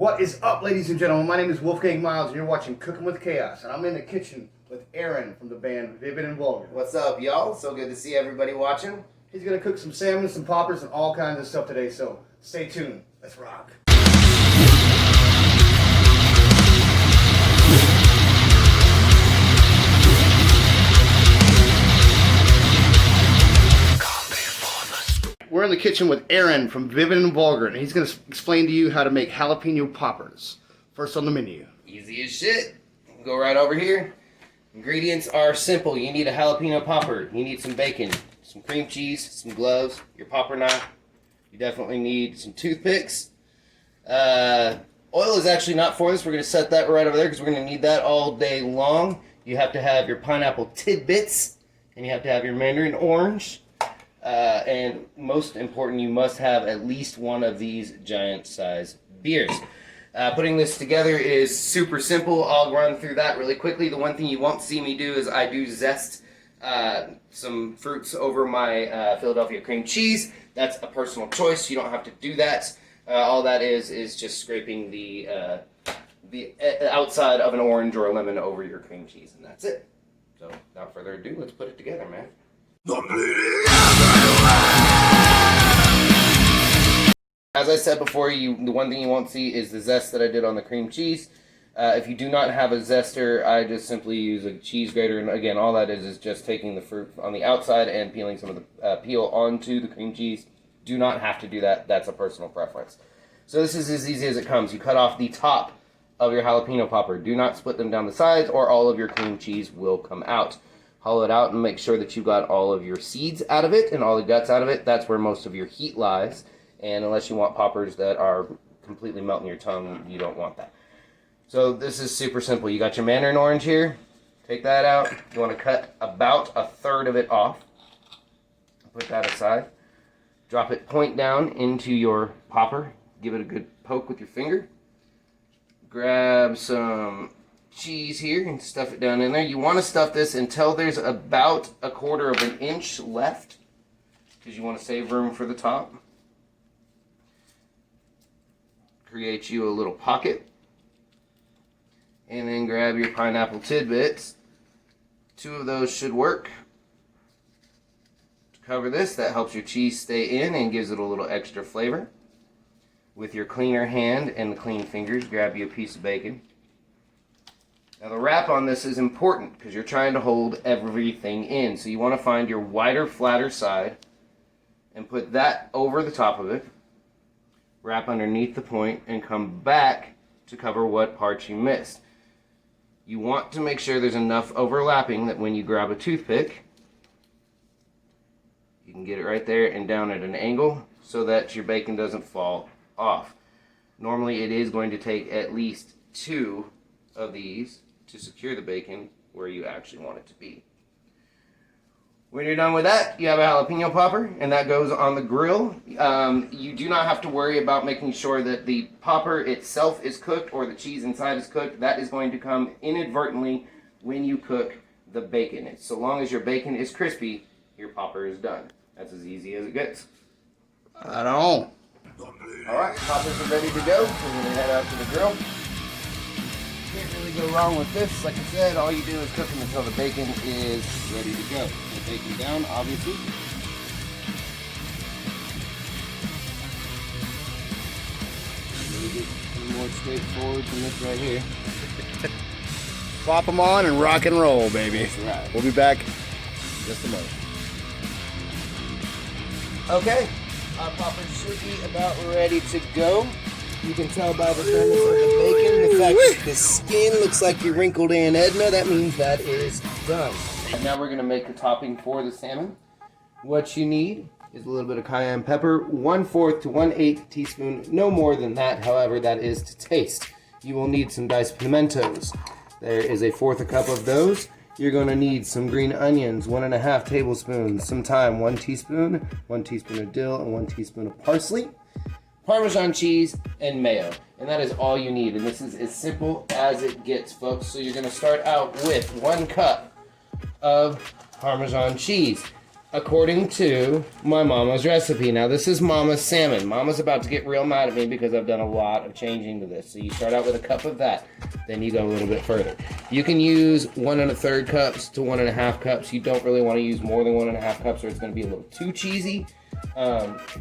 What is up, ladies and gentlemen? My name is Wolfgang Miles, and you're watching Cooking with Chaos. And I'm in the kitchen with Aaron from the band Vivid N Vulgar. What's up, y'all? So good to see everybody watching. He's going to cook some salmon, some poppers, and all kinds of stuff today, so stay tuned. Let's rock. We're in the kitchen with Aaron from Vivid N Vulgar, and he's going to explain to you how to make jalapeno poppers. First on the menu. Easy as shit. Go right over here. Ingredients are simple. You need a jalapeno popper. You need some bacon, some cream cheese, some gloves, your popper knife. You definitely need some toothpicks. Oil is actually not for this. We're going to set that right over there because we're going to need that all day long. You have to have your pineapple tidbits, and you have to have your mandarin orange. And most important, you must have at least one of these giant size beers. Putting this together is super simple. I'll run through that really quickly. The one thing you won't see me do is I do zest some fruits over my Philadelphia cream cheese. That's a personal choice. You don't have to do that. All that is just scraping the outside of an orange or a lemon over your cream cheese, and that's it. So without further ado, let's put it together, man. As I said before, the one thing you won't see is the zest that I did on the cream cheese. If you do not have a zester, I just simply use a cheese grater, and again, all that is just taking the fruit on the outside and peeling some of the peel onto the cream cheese. Do not have to do that. That's a personal preference. So this is as easy as it comes. You cut off the top of your jalapeno popper. Do not split them down the sides, or all of your cream cheese will come out. Hollow it out and make sure that you got all of your seeds out of it and all the guts out of it. That's where most of your heat lies. And unless you want poppers that are completely melting your tongue, you don't want that. So this is super simple. You got your mandarin orange here. Take that out. You want to cut about a third of it off. Put that aside. Drop it point down into your popper. Give it a good poke with your finger. Grab some cheese here and stuff it down in there. You want to stuff this until there's about 1/4 of an inch left, because you want to save room for the top. Create you a little pocket, and then grab your pineapple tidbits. 2 of those should work to cover this. That helps your cheese stay in and gives it a little extra flavor. With your cleaner hand and the clean fingers, grab you a piece of bacon. Now the wrap on this is important because you're trying to hold everything in. So you want to find your wider, flatter side and put that over the top of it. Wrap underneath the point and come back to cover what parts you missed. You want to make sure there's enough overlapping that when you grab a toothpick, you can get it right there and down at an angle so that your bacon doesn't fall off. Normally it is going to take at least 2 of these to secure the bacon where you actually want it to be. When you're done with that, you have a jalapeno popper, and that goes on the grill. You do not have to worry about making sure that the popper itself is cooked or the cheese inside is cooked. That is going to come inadvertently when you cook the bacon. So long as your bacon is crispy, your popper is done. That's as easy as it gets. Right on. Alright, poppers are ready to go. We're going to head out to the grill. Can't really go wrong with this. Like I said, all you do is cook them until the bacon is ready to go. Put the bacon down, obviously. A little more straightforward than this right here. Plop them on and rock and roll, baby. That's right. We'll be back in just a moment. Okay, our poppers should be about ready to go. You can tell by the firmness of the bacon, the fact that the skin looks like your wrinkled Aunt Edna, that means that is done. And now we're going to make the topping for the salmon. What you need is a little bit of cayenne pepper, 1/4 to 1/8 teaspoon, no more than that, however, that is to taste. You will need some diced pimentos. There is 1/4 cup of those. You're going to need some green onions, 1½ tablespoons, some thyme, 1 teaspoon, 1 teaspoon of dill, and 1 teaspoon of parsley. Parmesan cheese, and mayo. And that is all you need. And this is as simple as it gets, folks. So you're going to start out with 1 cup of Parmesan cheese. according to my mama's recipe. Now this is Mama's salmon. Mama's about to get real mad at me because I've done a lot of changing to this. So you start out with a cup of that, then you go a little bit further. You can use 1 1/3 cups to 1 1/2 cups. You don't really want to use more than 1 1/2 cups or it's going to be a little too cheesy.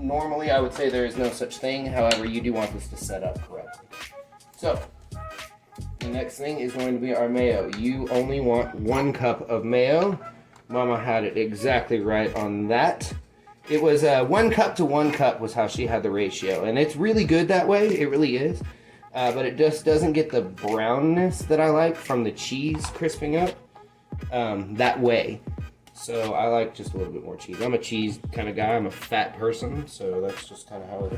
Normally I would say there is no such thing. However, you do want this to set up correctly. So the next thing is going to be our mayo. You only want 1 cup of mayo. Mama had it exactly right on that. It was 1 cup to 1 cup was how she had the ratio. And it's really good that way, it really is. But it just doesn't get the brownness that I like from the cheese crisping up that way. So I like just a little bit more cheese. I'm a cheese kind of guy. I'm a fat person, so that's just kind of how it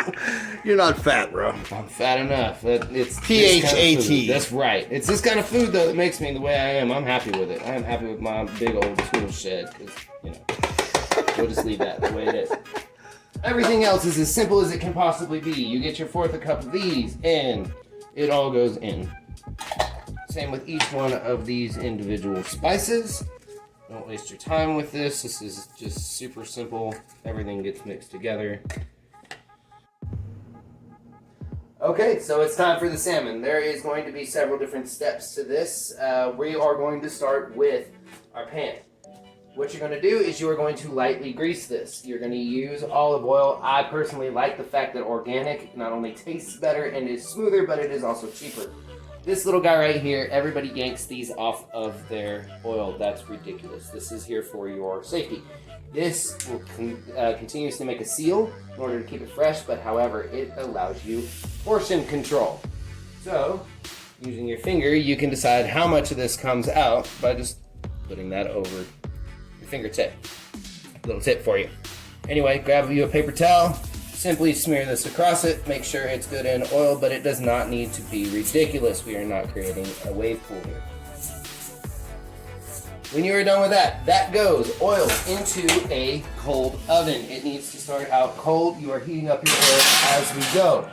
is. You're not fat, bro. I'm fat enough. It's PHAT. Kind of that's right. It's this kind of food though that makes me the way I am. I'm happy with it. I am happy with my big old tool shed because we'll just leave that the way it is. Everything else is as simple as it can possibly be. You get your 1/4 cup of these, and it all goes in. Same with each one of these individual spices. Don't waste your time with this. This is just super simple. Everything gets mixed together. Okay, so it's time for the salmon. There is going to be several different steps to this. We are going to start with our pan. What you're going to do is you are going to lightly grease this. You're going to use olive oil. I personally like the fact that organic not only tastes better and is smoother, but it is also cheaper. This little guy right here, everybody yanks these off of their oil. That's ridiculous. This is here for your safety. This will continuously make a seal in order to keep it fresh, but however, it allows you portion control. So, using your finger, you can decide how much of this comes out by just putting that over your fingertip. Little tip for you. Anyway, grab you a paper towel. Simply smear this across it, make sure it's good in oil, but it does not need to be ridiculous. We are not creating a wave pool here. When you are done with that, that goes oil into a cold oven. It needs to start out cold. You are heating up your oil as we go.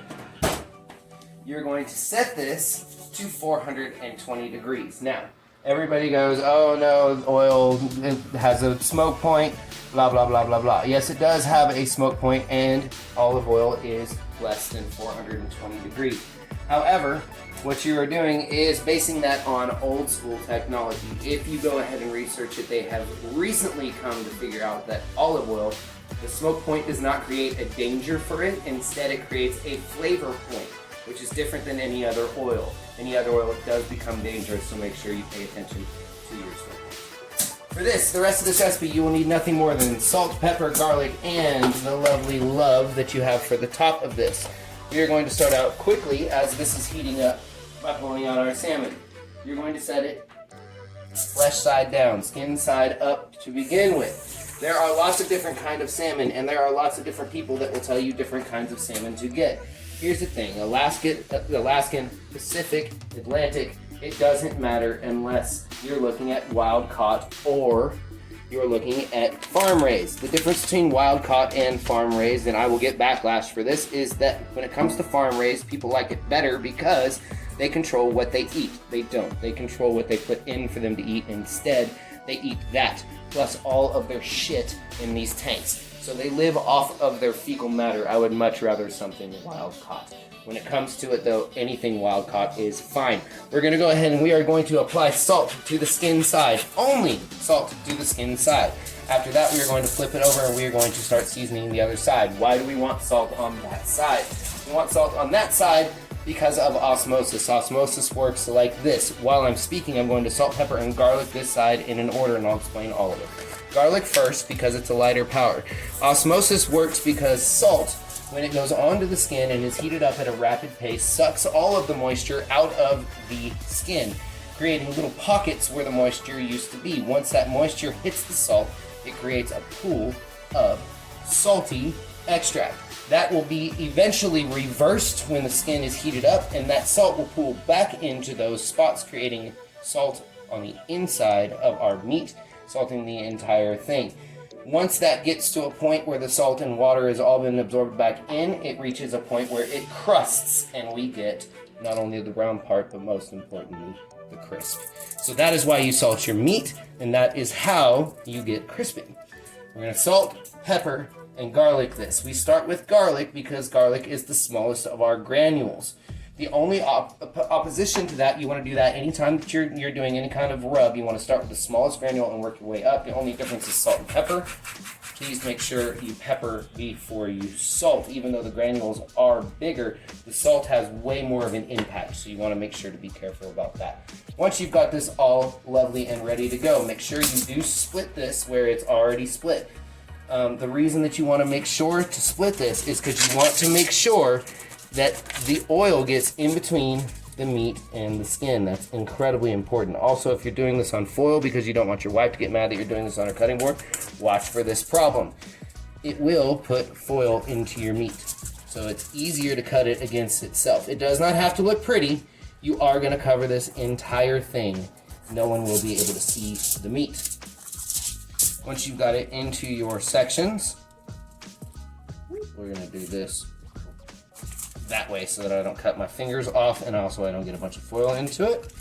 You're going to set this to 420 degrees. Now, everybody goes, oh no, oil it has a smoke point, blah, blah, blah, blah, blah. Yes, it does have a smoke point, and olive oil is less than 420 degrees. However, what you are doing is basing that on old school technology. If you go ahead and research it, they have recently come to figure out that olive oil, the smoke point does not create a danger for it. Instead, it creates a flavor point, which is different than any other oil. Any other oil does become dangerous, so make sure you pay attention to your smoke point. For this, the rest of this recipe, you will need nothing more than salt, pepper, garlic, and the lovely love that you have for the top of this. We are going to start out quickly as this is heating up by pulling out our salmon. You're going to set it flesh side down, skin side up to begin with. There are lots of different kinds of salmon, and there are lots of different people that will tell you different kinds of salmon to get. Here's the thing, Alaskan, Pacific, Atlantic, it doesn't matter unless you're looking at wild caught or you're looking at farm raised. The difference between wild caught and farm raised, and I will get backlash for this, is that when it comes to farm raised, people like it better because they control what they eat. They don't. They control what they put in for them to eat. Instead, they eat that, plus all of their shit in these tanks. So they live off of their fecal matter. I would much rather something wild caught. When it comes to it though, anything wild caught is fine. We're gonna go ahead and we are going to apply salt to the skin side. Only salt to the skin side. After that, we are going to flip it over and we are going to start seasoning the other side. Why do we want salt on that side? We want salt on that side because of osmosis. Osmosis works like this. While I'm speaking, I'm going to salt, pepper, and garlic this side in an order, and I'll explain all of it. Garlic first because it's a lighter powder. Osmosis works because salt, when it goes onto the skin and is heated up at a rapid pace, sucks all of the moisture out of the skin, creating little pockets where the moisture used to be. Once that moisture hits the salt, it creates a pool of salty extract. That will be eventually reversed when the skin is heated up, and that salt will pool back into those spots, creating salt on the inside of our meat, salting the entire thing. Once that gets to a point where the salt and water has all been absorbed back in, it reaches a point where it crusts, and we get not only the brown part, but most importantly, the crisp. So that is why you salt your meat, and that is how you get crispy. We're going to salt, pepper, and garlic this. We start with garlic because garlic is the smallest of our granules. The only opposition to that, you want to do that anytime that you're doing any kind of rub. You want to start with the smallest granule and work your way up. The only difference is salt and pepper. Please make sure you pepper before you salt. Even though the granules are bigger, the salt has way more of an impact, so you want to make sure to be careful about that. Once you've got this all lovely and ready to go, make sure you do split this where it's already split. The reason that you want to make sure to split this is because you want to make sure that the oil gets in between the meat and the skin. That's incredibly important. Also, if you're doing this on foil because you don't want your wife to get mad that you're doing this on her cutting board, watch for this problem. It will put foil into your meat, so it's easier to cut it against itself. It does not have to look pretty. You are going to cover this entire thing. No one will be able to see the meat. Once you've got it into your sections, we're going to do this that way so that I don't cut my fingers off, and also I don't get a bunch of foil into it.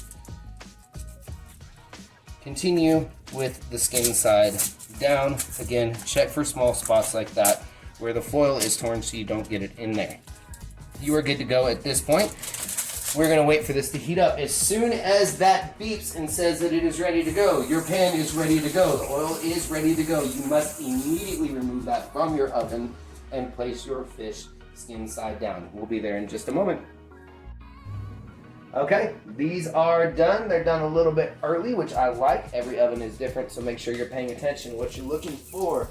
Continue with the skin side down. Again, check for small spots like that where the foil is torn so you don't get it in there. You are good to go at this point. We're going to wait for this to heat up. As soon as that beeps and says that it is ready to go, your pan is ready to go, the oil is ready to go, you must immediately remove that from your oven and place your fish skin side down. We'll be there in just a moment. Okay, these are done. They're done a little bit early, which I like. Every oven is different, so make sure you're paying attention. What you're looking for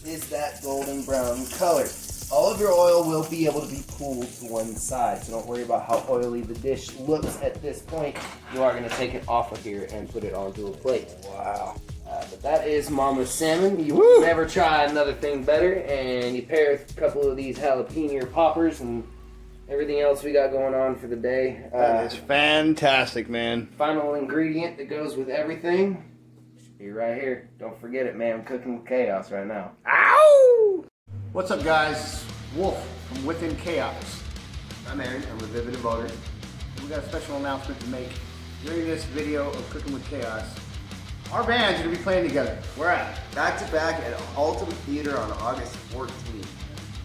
is that golden brown color. All of your oil will be able to be cooled to one side, so don't worry about how oily the dish looks at this point. You are going to take it off of here and put it onto a plate. Wow. But that is Mama's salmon. You will never try another thing better, and you pair a couple of these jalapeno poppers and everything else we got going on for the day. That is fantastic, man. Final ingredient that goes with everything should be right here. Don't forget it, man. I'm cooking with chaos right now. Ow! What's up, guys? Wulf from Within Chaos. I'm Aaron. I'm with Vivid N Vulgar. We got a special announcement to make during this video of Cooking with Chaos. Our bands are going to be playing together. Where at? Back to back at Ultimate Theater on August 14th.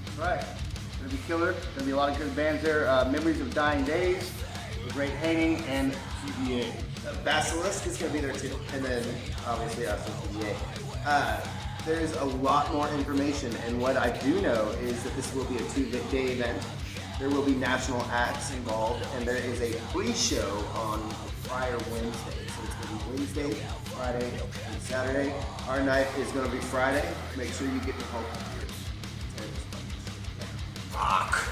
That's right. It's going to be killer. There's going to be a lot of good bands there. Memories of Dying Days, The Great Hanging, and GBA. Basilisk is going to be there too. And then obviously us and GBA. There's a lot more information, and what I do know is that this will be a 2-day event. There will be national acts involved, and there is a pre-show on prior Wednesday. So it's going to be Wednesday, Friday, and Saturday. Our night is going to be Friday. Make sure you get your whole computer. Fuck.